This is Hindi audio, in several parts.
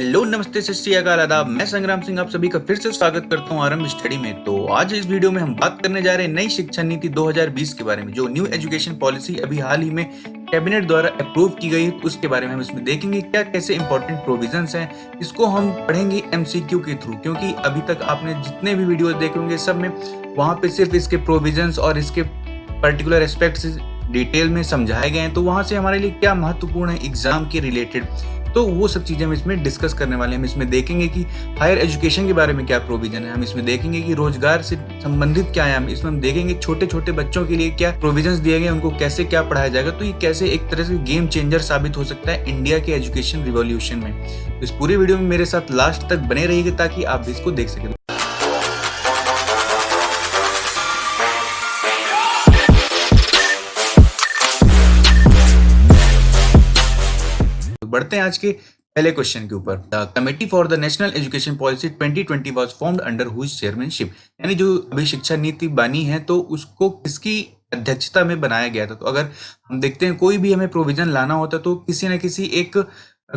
हेलो नमस्ते सत श्री अकाल आदाब। मैं संग्राम सिंह आप सभी का फिर से स्वागत करता हूं आरंभ स्टडी में। तो आज इस वीडियो में हम बात करने जा रहे हैं नई शिक्षा नीति 2020 के बारे में, जो न्यू एजुकेशन पॉलिसी अभी हाल ही में कैबिनेट द्वारा अप्रूव की गई है। उसके बारे में हम इसमें देखेंगे क्या कैसे इंपॉर्टेंट प्रोविजंस हैं। इसको हम पढ़ेंगे एमसीक्यू के थ्रू, क्योंकि अभी तक आपने जितने भी वीडियो देखे होंगे सब में वहां पे सिर्फ इसके प्रोविजंस और इसके पर्टिकुलर एस्पेक्ट्स डिटेल में समझाए गए हैं। तो वहां से हमारे लिए क्या महत्वपूर्ण है एग्जाम के रिलेटेड, तो वो सब चीजें हम इसमें डिस्कस करने वाले हैं। हम इसमें देखेंगे कि हायर एजुकेशन के बारे में क्या प्रोविजन है, हम इसमें देखेंगे कि रोजगार से संबंधित क्या है, हम इसमें हम देखेंगे छोटे छोटे बच्चों के लिए क्या प्रोविजंस दिए गए, उनको कैसे क्या पढ़ाया जाएगा। तो ये कैसे एक तरह से गेम चेंजर साबित हो सकता है इंडिया के एजुकेशन रिवॉल्यूशन में। तो इस पूरे वीडियो में मेरे साथ लास्ट तक बने रहिएगा ताकि आप भी इसको देख सकें। बढ़ते हैं आज के पहले क्वेश्चन के ऊपर। The committee for the national education policy 2020 was formed under whose chairmanship, यानी जो अभी शिक्षा नीति बनी है तो उसको किसकी अध्यक्षता में बनाया गया था। तो अगर हम देखते हैं कोई भी हमें प्रोविजन लाना होता तो किसी न किसी एक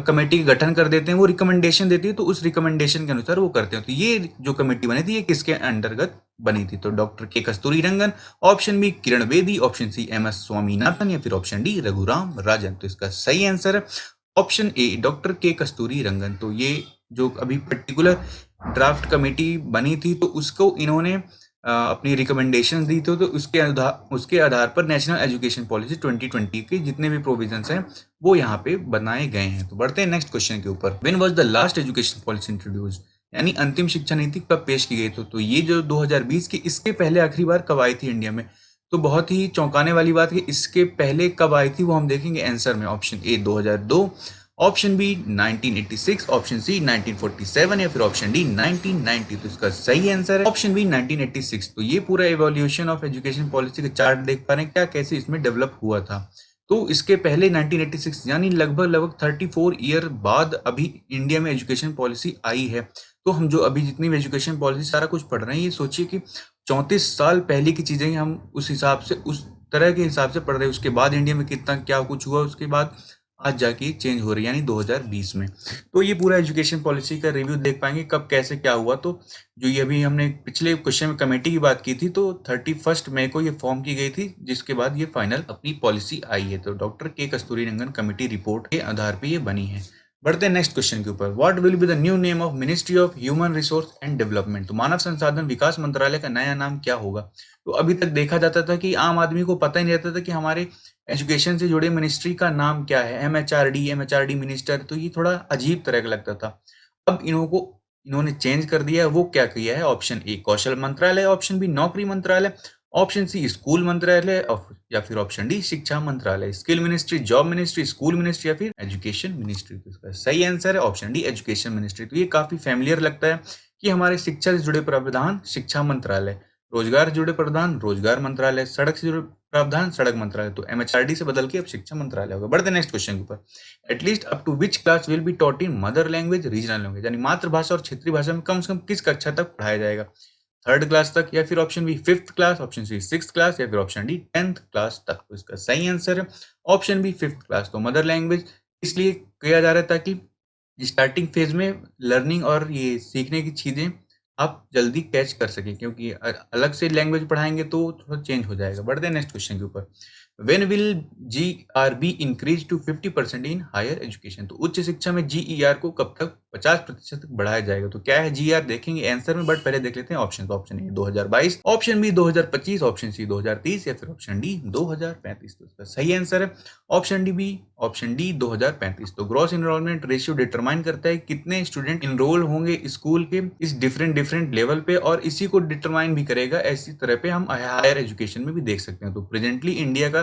कमेटी का गठन कर देते हैं, वो रिकमेंडेशन देती है तो उस रिकमेंडेशन के अनुसार वो करते हैं। तो ये जो कमेटी बनी थी ये किसके अंतर्गत बनी थी, तो doctor K Kasturi Rangan, option B Kiran Bedi, option C M S. Swaminathan या फिर ऑप्शन डी रघुराम राजन। तो इसका सही आंसर है option A doctor K Kasturi रंगन। तो ये जो अभी पर्टिकुलर ड्राफ्ट कमेटी बनी थी तो उसको इन्होंने अपनी रिकमेंडेशन दी थी, तो उसके आधार पर नेशनल एजुकेशन पॉलिसी 2020 के जितने भी प्रोविजंस हैं वो यहाँ पे बनाए गए हैं। तो बढ़ते हैं नेक्स्ट क्वेश्चन के ऊपर। When was the last education policy introduced, यानी अंतिम शिक्षा नीति कब पेश की गई थी। तो ये जो 2020 की इसके पहले आखिरी बार कब आई थी इंडिया में, तो बहुत ही चौंकाने वाली बात है कि इसके पहले कब आई थी वो हम देखेंगे आंसर में। Option A 2002, option B 1986, option C 1947 या फिर ऑप्शन डी 1990। तो इसका सही आंसर है ऑप्शन बी 1986। तो ये पूरा इवोल्यूशन ऑफ एजुकेशन पॉलिसी का चार्ट देख पा रहे हैं क्या कैसे इसमें डेवलप हुआ था। तो इसके पहले 1986 यानी लगभग 34 ईयर बाद अभी इंडिया में एजुकेशन पॉलिसी आई है। तो हम जो अभी जितनी भी एजुकेशन पॉलिसी सारा कुछ पढ़ रहे हैं, ये सोचिए कि 34 साल पहले की चीजें हम उस हिसाब से उस तरह के हिसाब से पढ़ रहे हैं। उसके बाद इंडिया में कितना क्या कुछ हुआ, उसके बाद आज जाके चेंज हो रही है, यानी 2020 में। तो ये पूरा एजुकेशन पॉलिसी का रिव्यू देख पाएंगे कब कैसे क्या हुआ। तो जो ये अभी हमने पिछले क्वेश्चन में कमेटी की बात की थी, तो 31 मई को ये फॉर्म की गई थी, जिसके बाद ये फाइनल अपनी पॉलिसी आई है। तो डॉक्टर के कस्तूरी रंगन कमेटी रिपोर्ट के आधार पर ये बनी है। बढ़ते हैं नेक्स्ट क्वेश्चन के ऊपर। What will be the new name of ministry of human resource and development. तो मानव संसाधन विकास मंत्रालय का नया नाम क्या होगा। तो अभी तक देखा जाता था कि आम आदमी को पता ही नहीं रहता था कि हमारे एजुकेशन से जुड़े मिनिस्ट्री का नाम क्या है, एमएचआरडी मिनिस्टर। तो ये थोड़ा अजीब तरह का लगता था। अब इन्होंने चेंज कर दिया है। वो क्या किया है, ऑप्शन ए कौशल मंत्रालय, ऑप्शन बी नौकरी मंत्रालय, ऑप्शन सी स्कूल मंत्रालय या फिर ऑप्शन डी शिक्षा मंत्रालय। Skill ministry, job ministry, school ministry या फिर एजुकेशन मिनिस्ट्री। तो इसका सही आंसर है ऑप्शन डी एजुकेशन मिनिस्ट्री। तो ये काफी फैमिलियर लगता है कि हमारे शिक्षा से जुड़े प्रावधान शिक्षा मंत्रालय, रोजगार से जुड़े प्रावधान रोजगार मंत्रालय, सड़क से जुड़े प्रावधान सड़क मंत्रालय। तो एमएचआरडी से बदल के अब शिक्षा मंत्रालय होगा। बढ़ते नेक्स्ट क्वेश्चन के ऊपर। At least up to which class will be taught in mother language regional language, यानी मातृभाषा और क्षेत्रीय भाषा में कम से कम किस कक्षा तक पढ़ाया जाएगा। 3rd क्लास तक या फिर option B 5th class, option C 6th class या फिर ऑप्शन डी 10th क्लास तक। तो इसका सही आंसर है ऑप्शन बी 5th क्लास। तो मदर लैंग्वेज इसलिए किया जा रहा है ताकि स्टार्टिंग फेज में लर्निंग और ये सीखने की चीजें आप जल्दी कैच कर सकें, क्योंकि अलग से लैंग्वेज पढ़ाएंगे तो थोड़ा चेंज हो जाएगा। बढ़ते हैं नेक्स्ट क्वेश्चन के ऊपर। When will GRB increase to 50% in higher education। तो उच्च शिक्षा में GER को कब तक 50% तक बढ़ाया जाएगा। तो क्या है GER देखेंगे आंसर में, बट पहले देख लेते हैं ऑप्शन। तो option A 2022, option B 2025, option C 2030 या फिर ऑप्शन डी 2035। तो इसका सही आंसर है ऑप्शन डी 2035। तो ग्रॉस इनरोलमेंट रेशियो डिटरमाइन करता है कितने स्टूडेंट इनरोल होंगे स्कूल के इस डिफरेंट लेवल पे, और इसी को डिटरमाइन भी करेगा ऐसी तरह पे हम हायर एजुकेशन में भी देख सकते हैं। तो प्रेजेंटली इंडिया का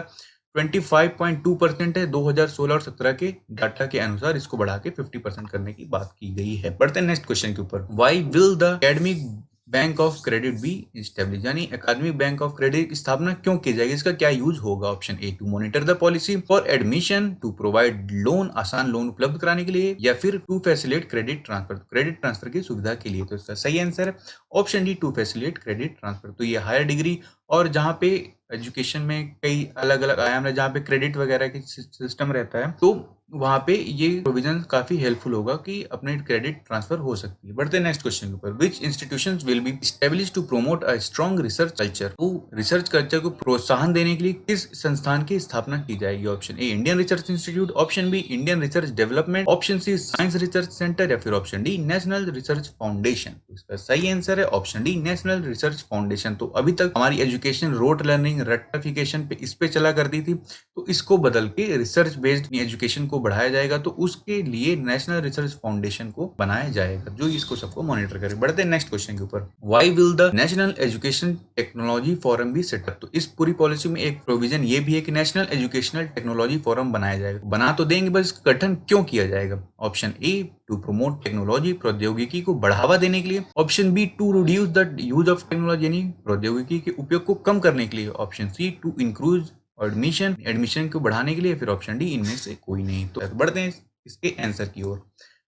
25.2% है 2016 और 17 के डाटा के अनुसार, इसको बढ़ा के 50% करने की बात की गई है। बढ़ते हैं नेक्स्ट क्वेश्चन के ऊपर। Why will the academic bank of credit B establish, यानी अकादमिक बैंक ऑफ क्रेडिट की स्थापना क्यों की जाएगी, इसका क्या यूज होगा। Option A to monitor the policy, for admission, to provide loan, आसान लोन उपलब्ध कराने के लिए, या फिर टू फैसिलिटेट क्रेडिट ट्रांसफर की सुविधा के लिए। तो इसका सही आंसर है option D to facilitate credit transfer. तो ये हायर डिग्री और जहाँ पे एजुकेशन में कई अलग अलग आयाम है जहाँ पे क्रेडिट वगैरह की सिस्टम रहता है, तो वहाँ पे ये प्रोविजन काफी हेल्पफुल होगा कि अपने क्रेडिट ट्रांसफर हो सकती है। बढ़ते हैं नेक्स्ट क्वेश्चन के ऊपर, which institutions will be establish to promote a strong research culture. तो रिसर्च कल्चर को प्रोत्साहन देने के लिए किस संस्थान की स्थापना की जाएगी? Option A Indian research institute, option B Indian research development, option C science research centre, या फिर option D national research foundation. तो इसका सही आंसर है option D national research foundation. तो अभी तक हमारी एजुकेशन रोट लर्निंग रट्टाफिकेशन पे इस पे चला करती थी, तो इसको बदल के रिसर्च बेस्ड एजुकेशन को बढ़ाया जाएगा। तो उसके लिए नेशनल रिसर्च फाउंडेशन को बनाया जाएगा जो इसको सबको मॉनिटर करे। बढ़ते हैं नेक्स्ट क्वेश्चन के ऊपर, why will the national education technology forum be set up. तो इस पूरी पॉलिसी में एक प्रोविजन ये भी है कि नेशनल एजुकेशनल टेक्नोलॉजी फोरम बनाया जाएगा। बना तो देंगे, बस इसका गठन क्यों किया जाएगा? Option A to promote technology, प्रौद्योगिकी को बढ़ावा देने के लिए, option B to reduce the use of technology यानी प्रौद्योगिकी के उपयोग को कम करने के लिए, option C to increase admission को बढ़ाने के लिए, फिर ऑप्शन डी इनमें से कोई नहीं। तो बढ़ते हैं इसके आंसर की ओर,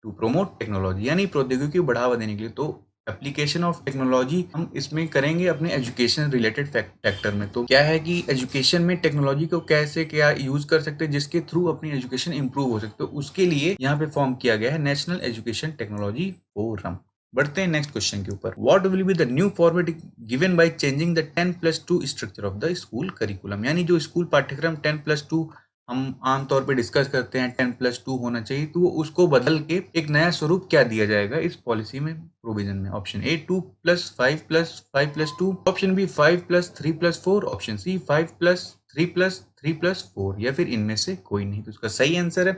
टू प्रोमोट टेक्नोलॉजी यानी प्रौद्योगिकी को बढ़ावा देने के लिए। तो एप्लीकेशन ऑफ टेक्नोलॉजी हम इसमें करेंगे अपने एजुकेशन रिलेटेड फैक्टर में। तो क्या है कि एजुकेशन में टेक्नोलॉजी को कैसे क्या यूज कर सकते हैं जिसके थ्रू अपनी एजुकेशन इंप्रूव हो सकते, तो उसके लिए यहाँ पे फॉर्म किया गया है नेशनल एजुकेशन टेक्नोलॉजी फोरम। बढ़ते हैं नेक्स्ट क्वेश्चन के ऊपर, what will be the new format given by changing the 10+2 structure of the school curriculum. यानी जो स्कूल पाठ्यक्रम 10+2 हम आमतौर पे डिस्कस करते हैं 10+2 होना चाहिए, तो उसको बदल के एक नया स्वरूप क्या दिया जाएगा इस पॉलिसी में प्रोविजन में? Option A 2+5+5+2, option B 5+3+4, option C 5+3+3+4, या फिर इनमें से कोई नहीं। तो इसका सही आंसर है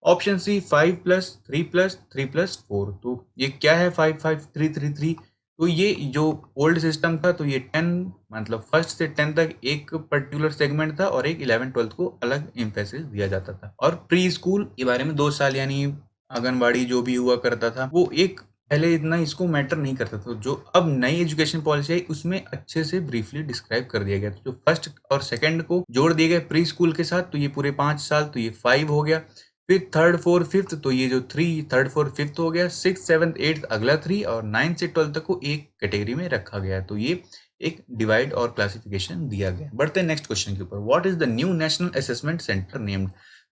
ऑप्शन सी 5+3+3+4। तो ये क्या है 55333? तो ये जो ओल्ड सिस्टम था, तो ये 10 मतलब फर्स्ट से 10 तक एक पर्टिकुलर सेगमेंट था और एक 11-12 को अलग एम्फेसिस दिया जाता था। और प्री स्कूल के बारे में 2 साल यानी आंगनबाड़ी जो भी हुआ करता था, वो एक पहले इतना इसको मैटर नहीं करता था। जो अब नई एजुकेशन पॉलिसी आई उसमें अच्छे से ब्रीफली डिस्क्राइब कर दिया गया। तो जो फर्स्ट और सेकंड को जोड़ दिए गए प्री स्कूल के साथ, तो ये पूरे 5 साल, तो ये 5 हो गया। फिर थर्ड फोर्थ फिफ्थ, तो ये जो 3 थर्ड फोर्थ फिफ्थ हो गया, 6 7 8 अगला 3, और 9 से 12 तक को एक कैटेगरी में रखा गया है। तो ये एक डिवाइड और क्लासिफिकेशन दिया गया। बढ़ते हैं नेक्स्ट क्वेश्चन के ऊपर, what is the new national assessment centre named.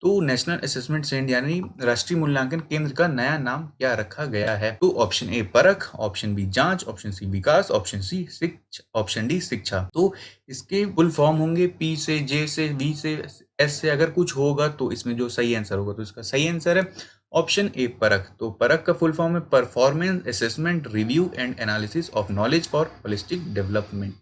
तो नेशनल असेसमेंट सेंटर यानी राष्ट्रीय मूल्यांकन केंद्र का नया नाम क्या रखा गया है? तो ऑप्शन ए परख, ऑप्शन बी जांच, ऑप्शन सी विकास, ऑप्शन सी शिक्षा, ऑप्शन डी शिक्षा। तो इसके फुल फॉर्म होंगे पी से, जे से, वी से, एस से, अगर कुछ होगा तो इसमें जो सही आंसर होगा, तो इसका सही आंसर है ऑप्शन ए परख। तो परख का फुल फॉर्म है performance assessment review and analysis of knowledge for holistic development.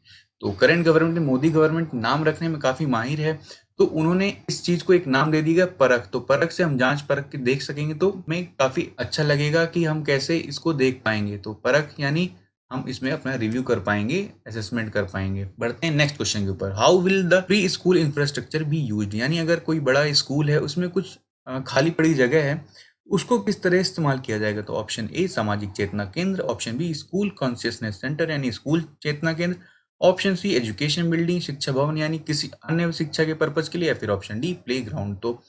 तो करंट गवर्नमेंट मोदी गवर्नमेंट नाम रखने में काफी माहिर है, तो उन्होंने इस चीज को एक नाम दे दिया परख। तो परख से हम जांच परख के देख सकेंगे, तो हमें काफी अच्छा लगेगा कि हम कैसे इसको देख पाएंगे। तो परख यानी हम इसमें अपना रिव्यू कर पाएंगे, असेसमेंट कर पाएंगे। बढ़ते हैं नेक्स्ट क्वेश्चन के ऊपर, how will the pre school infrastructure be used. यानी अगर कोई बड़ा स्कूल है उसमें कुछ खाली पड़ी जगह है, उसको किस तरह इस्तेमाल किया जाएगा? तो ऑप्शन ए सामाजिक चेतना केंद्र, option B school consciousness centre यानी स्कूल चेतना केंद्र, ऑप्शन सी एजुकेशन बिल्डिंग शिक्षा भवन यानी किसी अन्य शिक्षा के पर्पज के लिए, या फिर ऑप्शन डी प्ले ग्राउंड। तो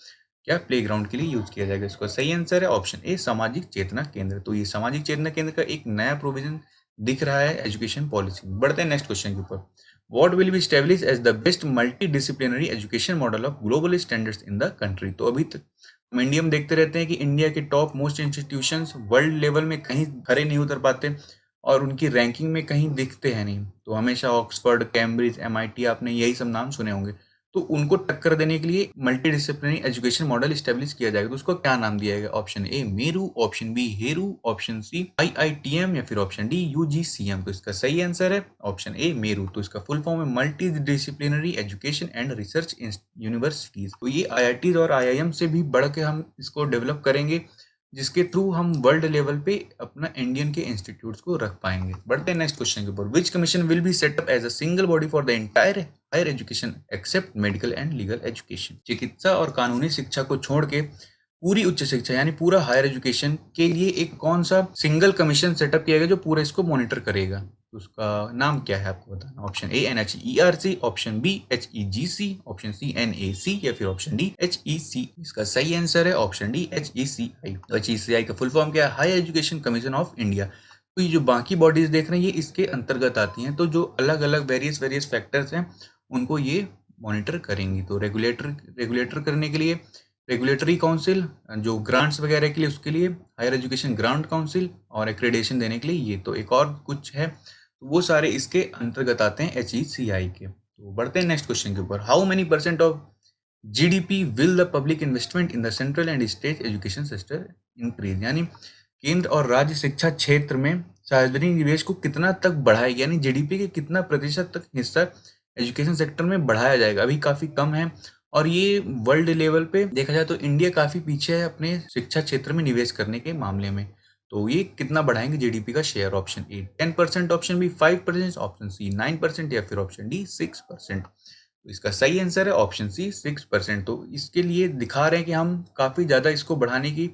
क्या प्ले ग्राउंड के लिए यूज किया जाएगा? इसका सही आंसर है ऑप्शन ए सामाजिक चेतना केंद्र। तो ये सामाजिक चेतना केंद्र का एक नया प्रोविजन दिख रहा है एजुकेशन पॉलिसी में। बढ़ते हैं नेक्स्ट क्वेश्चन के ऊपर, what will be establish as the best multi disciplinary education model of global standards in the country. तो अभी तक हम इंडिया में देखते रहते हैं कि इंडिया के top most institutions world level में कहीं खड़े नहीं उतर पाते और उनकी रैंकिंग में कहीं दिखते हैं नहीं। तो हमेशा ऑक्सफोर्ड, कैम्ब्रिज, MIT, आपने यही सब नाम सुने होंगे। तो उनको टक्कर देने के लिए multi disciplinary education model establish किया जाएगा। तो उसको क्या नाम दिया जाएगा? ऑप्शन ए मेरू, ऑप्शन बी हेरू, ऑप्शन सी IITM, या फिर ऑप्शन डी UGCM। तो इसका सही आंसर है ऑप्शन ए मेरू। तो इसका फुल फॉर्म है multi disciplinary education and research universities. तो ये IIT और IIM से भी बढ़ के हम इसको डेवलप करेंगे, जिसके थ्रू हम वर्ल्ड लेवल पे अपना इंडियन के इंस्टीट्यूट्स को रख पाएंगे। बढ़ते हैं नेक्स्ट क्वेश्चन के ऊपर, which commission will be set up as a single body for the entire higher education except medical and legal education. चिकित्सा और कानूनी शिक्षा को छोड़ के पूरी उच्च शिक्षा यानी पूरा हायर एजुकेशन के लिए एक कौन सा सिंगल कमीशन सेटअप किया गया जो पूरा इसको मॉनिटर करेगा? तो उसका नाम क्या है आपको बताना। Option A NHERC, option B HEGC, option C NAC, या फिर ऑप्शन डी HEC। इसका सही आंसर है ऑप्शन डी HECI। तो HECI का फुल फॉर्म क्या है? Higher education commission of India. तो ये जो बाकी बॉडीज देख रहे हैं ये इसके अंतर्गत आती हैं। तो जो अलग अलग वेरियस फैक्टर्स हैं उनको ये मॉनिटर करेंगी। तो रेगुलेटर करने के लिए रेगुलेटरी काउंसिल जो ग्रांट्स वगैरह के लिए उसके लिए, हायर एजुकेशन ग्रांट काउंसिल और एक्रेडिटेशन देने के लिए ये, तो एक और कुछ है, तो वो सारे इसके अंतर्गत आते हैं HECI के। तो बढ़ते हैं नेक्स्ट क्वेश्चन के ऊपर। How many % of GDP will the public investment in the central and state education sector increase, यानी केंद्र और राज्य शिक्षा क्षेत्र में सार्वजनिक निवेश को कितना तक बढ़ाएगा, यानी GDP के कितना प्रतिशत तक हिस्सा एजुकेशन सेक्टर में बढ़ाया जाएगा। अभी काफी कम है और ये वर्ल्ड लेवल पे देखा जाए तो इंडिया काफी पीछे है अपने शिक्षा क्षेत्र में निवेश करने के मामले में। तो ये कितना बढ़ाएंगे GDP का share? Option A 10%, option B 5%, option C 9% या फिर ऑप्शन डी 6%। तो इसका सही आंसर है ऑप्शन सी 6%। तो इसके लिए दिखा रहे हैं कि हम काफी ज्यादा इसको बढ़ाने की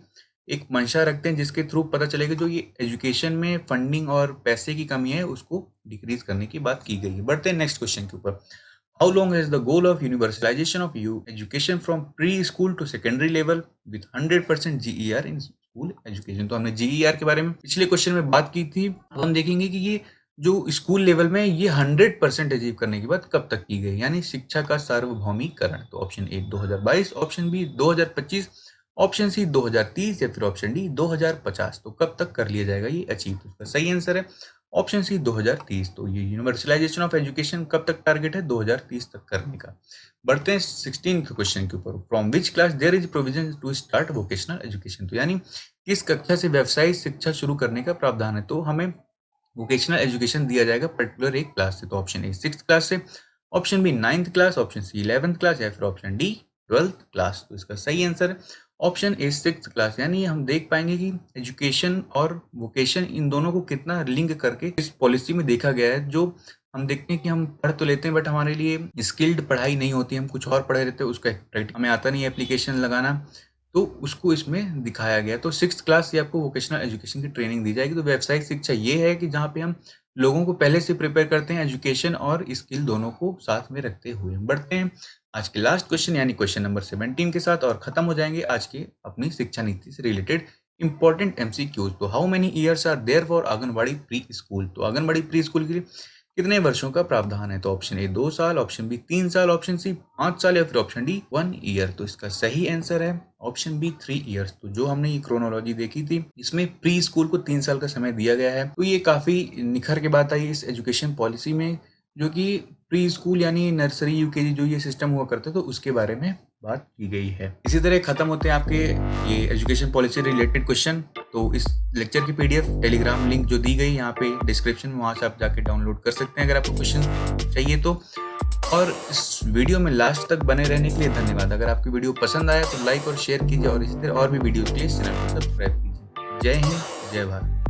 एक मंशा रखते हैं, जिसके थ्रू पता चलेगा जो ये एजुकेशन में फंडिंग और पैसे की कमी है उसको डिक्रीज करने की बात की गई है। बढ़ते हैं नेक्स्ट क्वेश्चन के ऊपर। How long is the goal of universalisation of education from pre school to secondary level with 100% GER in school education? तो हमने GER के बारे में पिछले क्वेश्चन में बात की थी। अब हम देखेंगे कि ये जो स्कूल लेवल में ये 100% अचीव करने की बात कब तक की गई, यानी शिक्षा का सार्वभौमिकरण। तो option A 2022, option B 2025, option C 2030 या फिर ऑप्शन डी 2050। तो कब तक कर लिया जाएगा ये अचीव? तो इसका सही आंसर है ऑप्शन सी 2030। तो ये यूनिवर्सलाइजेशन ऑफ एजुकेशन कब तक टारगेट है? 2030 तक करने का। बढ़ते हैं 16th क्वेश्चन के ऊपर। From which class there is provision to start vocational education? तो यानी किस कक्षा से व्यावसायिक शिक्षा शुरू करने का प्रावधान है? तो हमें वोकेशनल एजुकेशन दिया जाएगा पर्टिकुलर एक क्लास से। तो ऑप्शन ए 6th क्लास से, option B 9th class, option C 11th class या फिर ऑप्शन डी 12th क्लास। तो इसका सही आंसर है ऑप्शन ए 6th क्लास। यानी हम देख पाएंगे कि एजुकेशन और वोकेशन इन दोनों को कितना लिंक करके इस पॉलिसी में देखा गया है। जो हम देखते हैं कि हम पढ़ तो लेते हैं बट हमारे लिए स्किल्ड पढ़ाई नहीं होती, हम कुछ और पढ़े रहते हैं, उसका हमें आता नहीं है एप्लीकेशन लगाना, तो उसको इसमें दिखाया गया। तो 6th क्लास से आपको वोकेशनल एजुकेशन की ट्रेनिंग दी जाएगी। तो व्यावसायिक शिक्षा ये है कि जहाँ पे हम लोगों को पहले से प्रिपेयर करते हैं एजुकेशन और स्किल दोनों को साथ में रखते हुए। बढ़ते हैं आज के लास्ट क्वेश्चन यानी क्वेश्चन नंबर 17 के साथ और खत्म हो जाएंगे आज के अपनी शिक्षा नीति से रिलेटेड इंपॉर्टेंट MCQs। तो how many years are there for anganwadi pre school? तो आंगनबाड़ी प्री स्कूल के लिए कितने वर्षों का प्रावधान है? तो ऑप्शन ए 2 साल, ऑप्शन बी 3 साल, ऑप्शन सी 5 साल या फिर ऑप्शन डी 1 ईयर। तो इसका सही आंसर है ऑप्शन बी 3 ईयर्स। तो जो हमने ये क्रोनोलॉजी देखी थी इसमें प्री स्कूल को 3 साल का समय दिया गया है। तो ये काफी निखर के बात आई इस एजुकेशन पॉलिसी में, जो कि प्री स्कूल यानी नर्सरी UKG जो ये सिस्टम हुआ करता तो उसके बारे में बात की गई है। इसी तरह खत्म होते हैं आपके ये एजुकेशन पॉलिसी रिलेटेड क्वेश्चन। तो इस लेक्चर की PDF टेलीग्राम लिंक जो दी गई यहाँ पे डिस्क्रिप्शन में, वहाँ से आप जाके डाउनलोड कर सकते हैं अगर आपको क्वेश्चन चाहिए तो। और इस वीडियो में लास्ट तक बने रहने के लिए धन्यवाद। अगर आपकी वीडियो पसंद आया तो लाइक और शेयर कीजिए और इसी तरह और भी वीडियो के लिए चैनल को सब्सक्राइब कीजिए। जय हिंद, जय भारत।